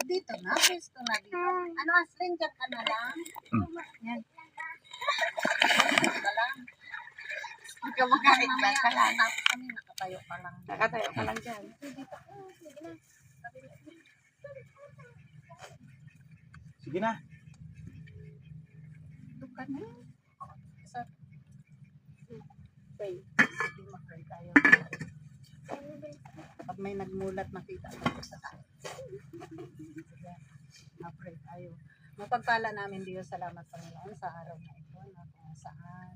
Dito na, pwesto na dito. Ano, Aslin, dyan ka na lang? Yan. Ka lang. Ikaw magkakit ka Mamaya, ka lang. tapos kami nakatayo pa lang. Nakatayo ka lang dyan. Sige na. Ito ka na. Sa... Pray. Sige, mag-pray tayo. Pag may nagmulat, makita tayo sa tayo. Sige, mag-pray tayo. Mapagpala namin Diyos, salamat Panginoon sa araw na ito na kung saan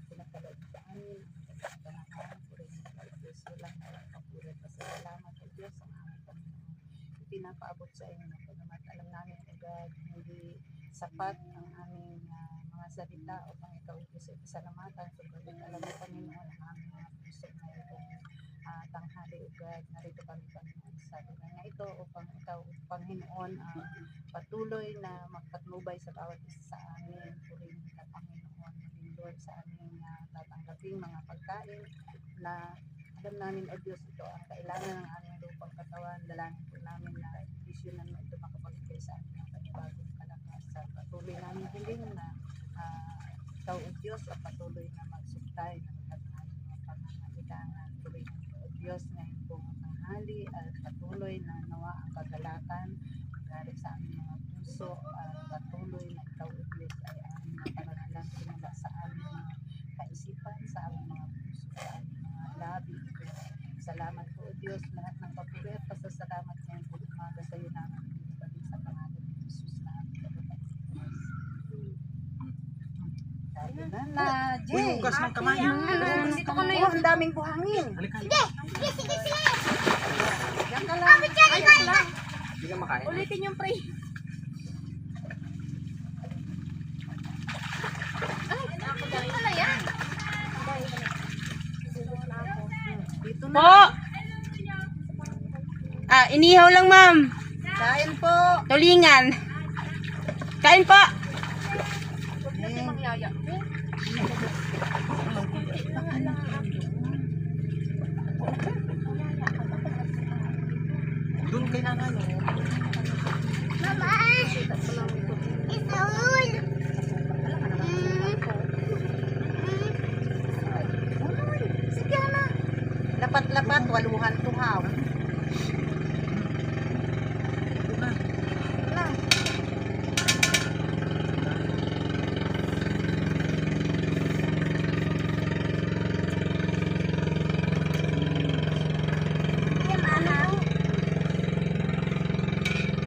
pinagkaloob sa amin ang pagkakanahan, purihin at Diyos, walang kapuri pa sa salamat o Diyos ang aming Panginoon. Pinapaabot sa inyo na pagkamat alam namin o God, hindi sapat ang aming mga salita upang ikaw Diyos ay pasalamatan. Subalit alam mo Panginoon ang aming mga puso na itong tanghali o God, narito kami Panginoon sa lugar na ito upang ikaw Panginoon patuloy na magpatnubay sa bawat isa sa amin. Purihin ka Panginoon, maging Lord sa aming tatanggaping mga pagkain na alam namin o Diyos ito ang kailangan ng aming lupang katawan. Dalangin po namin na visionan mo ito makapagbigay sa amin ng panibagong kalakasan. Patuloy namin hiling na ikaw o Diyos ang patuloy na magsuktay ng lahat ng aming mga pangangailangan. Purihin mo o Diyos ngayon pong tanghali at patuloy na nawa ang kagalakan dari sa aming mga puso at patuloy na ikaw o Diyos ay aming mapanalang sinala sa aming mga kaisipan, sa aming mga puso, sa aming mga labi. Salamat po o Diyos, lahat ng papuri at pasasalamat ngayon po umaga sa iyo namin ibalik sa pangalan ni Jesus na aming kapatid. Sabi na na, Uy, hugas ng kamay. Dito ko na yun, ang daming buhangin. Halika. Sige. Diyan ka lang. Hindi ka makain. Ulitin yung pray. Dito na. Po! Inihaw lang ma'am. Kain po. Tulingan. Kain po. Doon kay nanay.